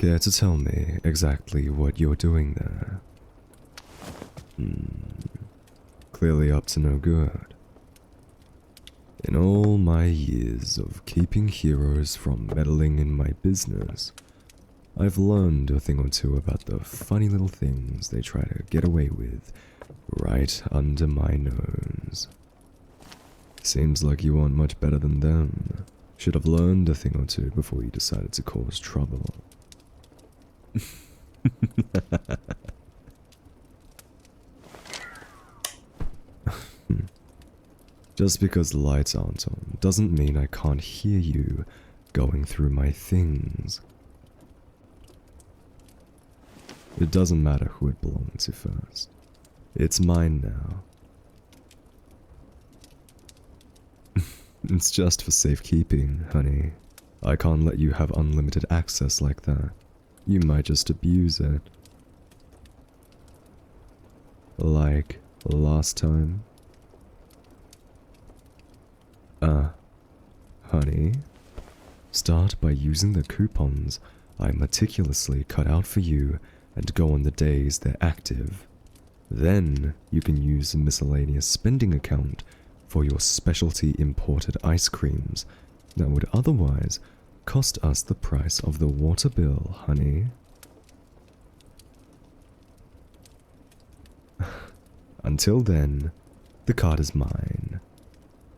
care to tell me exactly what you're doing there? Clearly up to no good. In all my years of keeping heroes from meddling in my business, I've learned a thing or two about the funny little things they try to get away with right under my nose. Seems like you aren't much better than them. Should have learned a thing or two before you decided to cause trouble. Just because the lights aren't on doesn't mean I can't hear you going through my things. It doesn't matter who it belonged to first. It's mine now. It's just for safekeeping, honey. I can't let you have unlimited access like that. You might just abuse it. Like last time. Honey, start by using the coupons I meticulously cut out for you and go on the days they're active. Then you can use a miscellaneous spending account for your specialty imported ice creams that would otherwise cost us the price of the water bill, honey. Until then, the card is mine.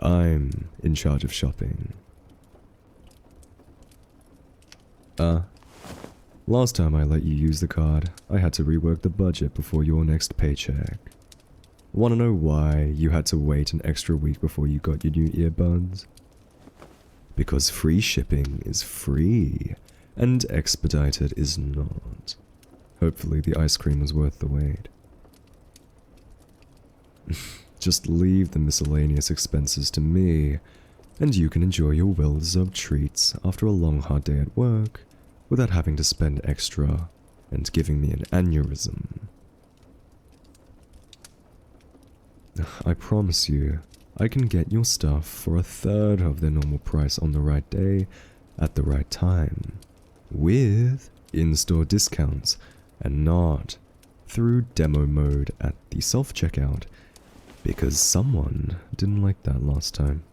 I'm in charge of shopping. Last time I let you use the card, I had to rework the budget before your next paycheck. Wanna know why you had to wait an extra week before you got your new earbuds? Because free shipping is free, and expedited is not. Hopefully the ice cream was worth the wait. Just leave the miscellaneous expenses to me, and you can enjoy your well-deserved treats after a long hard day at work without having to spend extra and giving me an aneurysm. I promise you, I can get your stuff for 1/3 of their normal price on the right day at the right time, with in-store discounts and not through demo mode at the self-checkout, because someone didn't like that last time.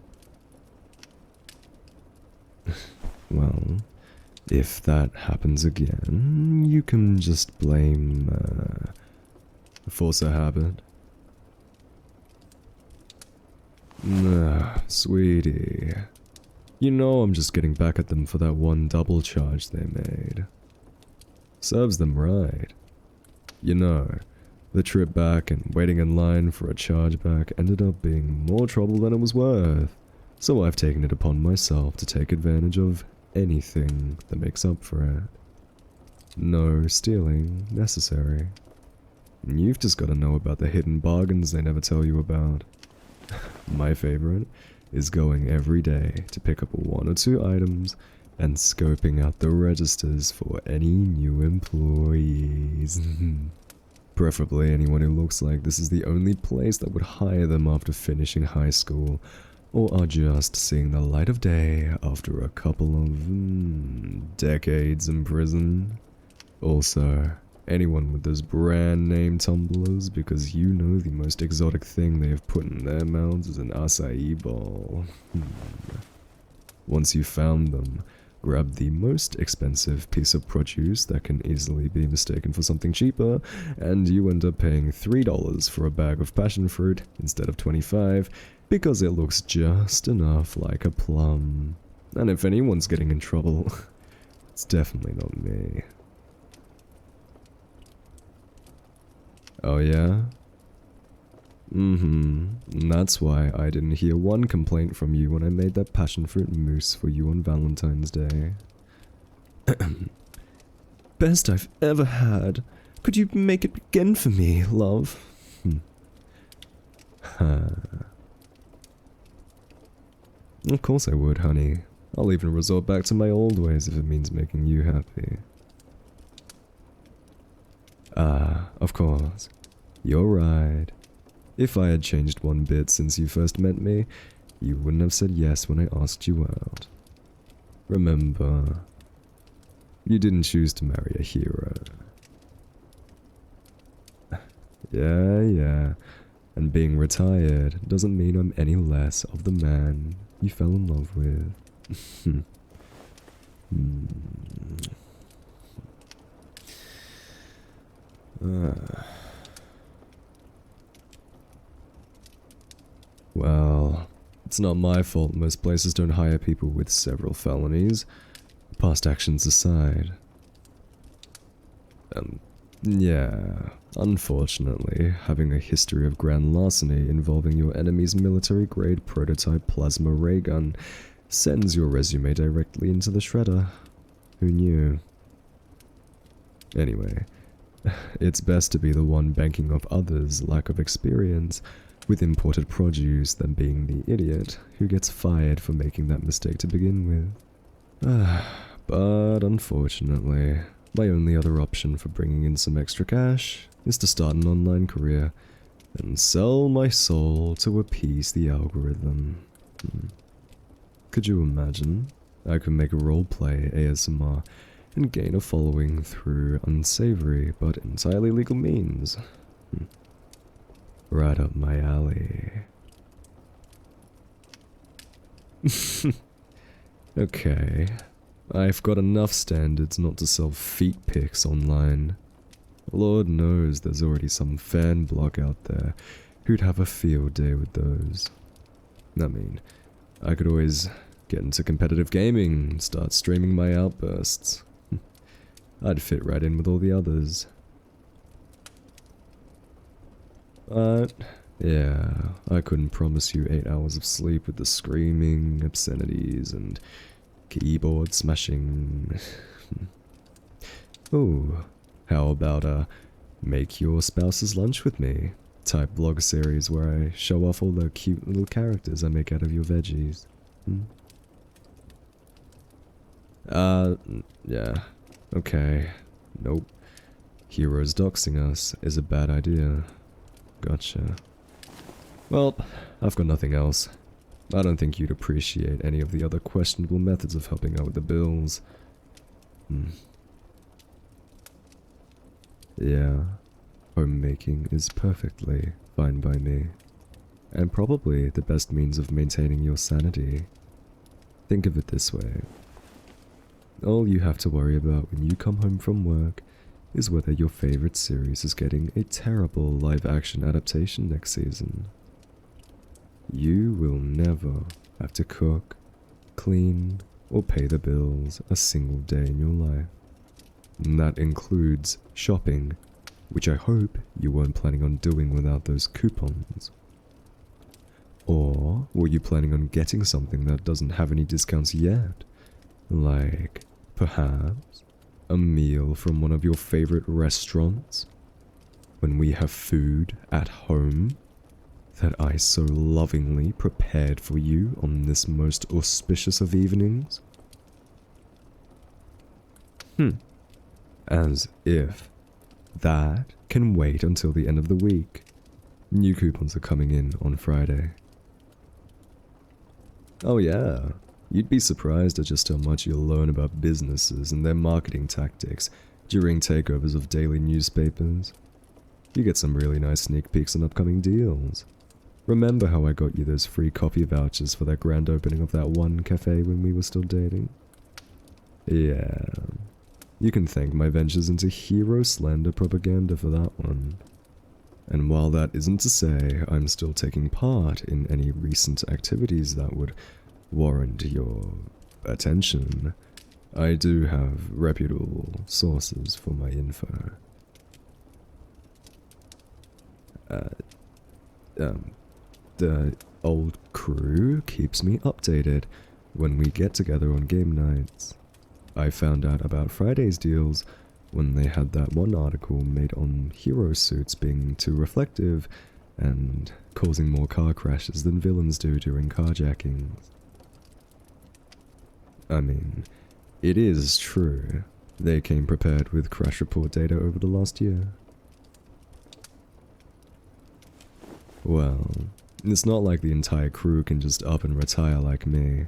Well, if that happens again, you can just blame, force a habit. Sweetie. You know I'm just getting back at them for that one double charge they made. Serves them right. You know, the trip back and waiting in line for a chargeback ended up being more trouble than it was worth, so I've taken it upon myself to take advantage of anything that makes up for it. No stealing necessary. You've just got to know about the hidden bargains they never tell you about. My favorite is going every day to pick up 1 or 2 items and scoping out the registers for any new employees. Preferably anyone who looks like this is the only place that would hire them after finishing high school, or are just seeing the light of day after a couple of decades in prison. Also, anyone with those brand name tumblers, because you know the most exotic thing they have put in their mouths is an acai ball. Once you've found them, grab the most expensive piece of produce that can easily be mistaken for something cheaper, and you end up paying $3 for a bag of passion fruit instead of $25, because it looks just enough like a plum. And if anyone's getting in trouble, it's definitely not me. Oh yeah? That's why I didn't hear one complaint from you when I made that passion fruit mousse for you on Valentine's Day. Best I've ever had. Could you make it again for me, love? Of course I would, honey. I'll even resort back to my old ways if it means making you happy. Of course. You're right. If I had changed one bit since you first met me, you wouldn't have said yes when I asked you out. Remember, You didn't choose to marry a hero. Yeah. And being retired doesn't mean I'm any less of the man you fell in love with. Well, it's not my fault most places don't hire people with several felonies, past actions aside. Yeah, unfortunately, having a history of grand larceny involving your enemy's military-grade prototype plasma ray gun sends your resume directly into the shredder. Who knew? Anyway, it's best to be the one banking off others' lack of experience with imported produce than being the idiot who gets fired for making that mistake to begin with. But unfortunately, my only other option for bringing in some extra cash is to start an online career and sell my soul to appease the algorithm. Could you imagine? I could make a roleplay ASMR and gain a following through unsavory but entirely legal means. Right up my alley. Okay, I've got enough standards not to sell feet pics online. Lord knows there's already some fan blog out there who'd have a field day with those. I mean, I could always get into competitive gaming and start streaming my outbursts. I'd fit right in with all the others. But, yeah, I couldn't promise you 8 hours of sleep with the screaming, obscenities, and keyboard smashing. Oh, how about a make your spouse's lunch with me type blog series where I show off all the cute little characters I make out of your veggies? Yeah, okay, nope. Heroes doxing us is a bad idea. Gotcha. Well, I've got nothing else. I don't think you'd appreciate any of the other questionable methods of helping out with the bills. Yeah, homemaking is perfectly fine by me. And probably the best means of maintaining your sanity. Think of it this way. All you have to worry about when you come home from work is whether your favorite series is getting a terrible live-action adaptation next season. You will never have to cook, clean, or pay the bills a single day in your life. And that includes shopping, which I hope you weren't planning on doing without those coupons. Or were you planning on getting something that doesn't have any discounts yet? Like, perhaps, a meal from one of your favorite restaurants? When we have food at home that I so lovingly prepared for you on this most auspicious of evenings? As if that can wait until the end of the week. New coupons are coming in on Friday. Oh yeah, you'd be surprised at just how much you'll learn about businesses and their marketing tactics during takeovers of daily newspapers. You get some really nice sneak peeks on upcoming deals. Remember how I got you those free coffee vouchers for that grand opening of that one cafe when we were still dating? Yeah, you can thank my ventures into hero slander propaganda for that one. And while that isn't to say I'm still taking part in any recent activities that would warrant your attention, I do have reputable sources for my info. The old crew keeps me updated when we get together on game nights. I found out about Friday's deals when they had that one article made on hero suits being too reflective and causing more car crashes than villains do during carjackings. I mean, it is true. They came prepared with crash report data over the last year. Well, it's not like the entire crew can just up and retire like me.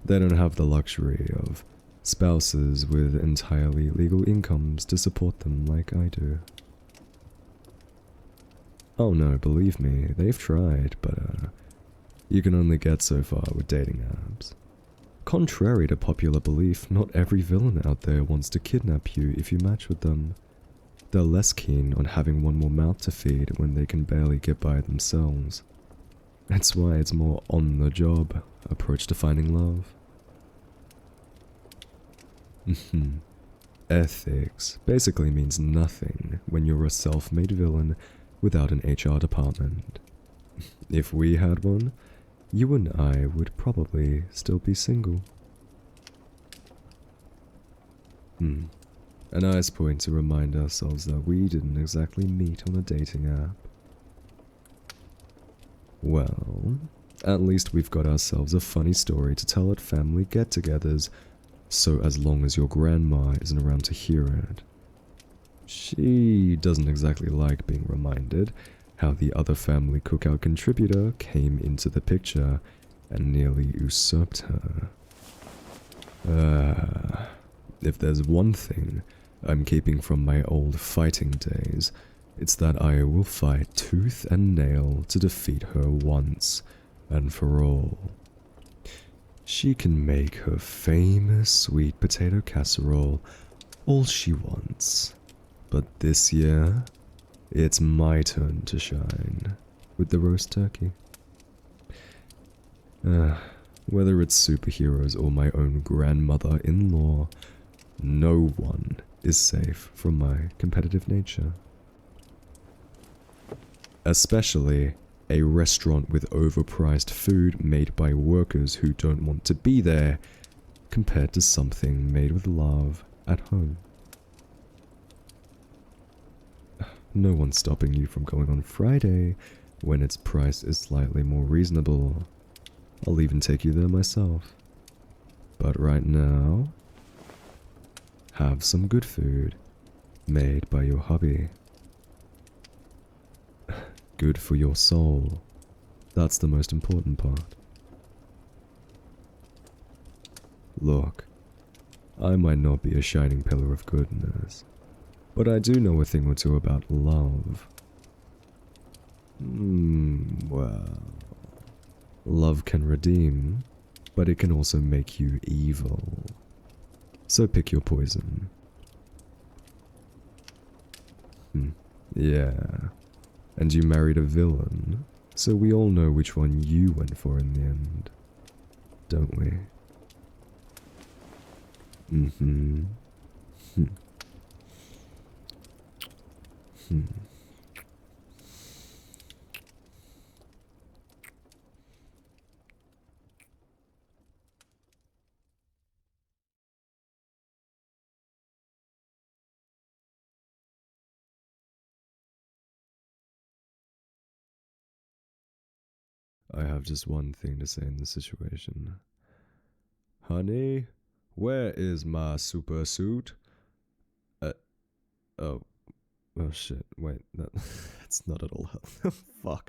They don't have the luxury of Spouses with entirely legal incomes to support them like I do. Oh no, believe me, they've tried, but you can only get so far with dating apps. Contrary to popular belief, not every villain out there wants to kidnap you if you match with them. They're less keen on having one more mouth to feed when they can barely get by themselves. That's why it's more on-the-job approach to finding love. Ethics basically means nothing when you're a self-made villain without an HR department. If we had one, you and I would probably still be single. A nice point to remind ourselves that we didn't exactly meet on a dating app. Well, at least we've got ourselves a funny story to tell at family get-togethers, so as long as your grandma isn't around to hear it. She doesn't exactly like being reminded how the other family cookout contributor came into the picture and nearly usurped her. If there's one thing I'm keeping from my old fighting days, it's that I will fight tooth and nail to defeat her once and for all. She can make her famous sweet potato casserole all she wants, but this year, it's my turn to shine with the roast turkey. Whether it's superheroes or my own grandmother-in-law, no one is safe from my competitive nature. Especially a restaurant with overpriced food made by workers who don't want to be there, compared to something made with love at home. No one's stopping you from going on Friday when its price is slightly more reasonable. I'll even take you there myself. But right now, have some good food made by your hubby. Good for your soul. That's the most important part. Look, I might not be a shining pillar of goodness, but I do know a thing or two about love. Well, love can redeem, but it can also make you evil. So pick your poison. Yeah. And you married a villain, so we all know which one you went for in the end, don't we? I have just one thing to say in this situation. Honey, where is my super suit? Oh shit, wait, that's not at all helpful. Fuck.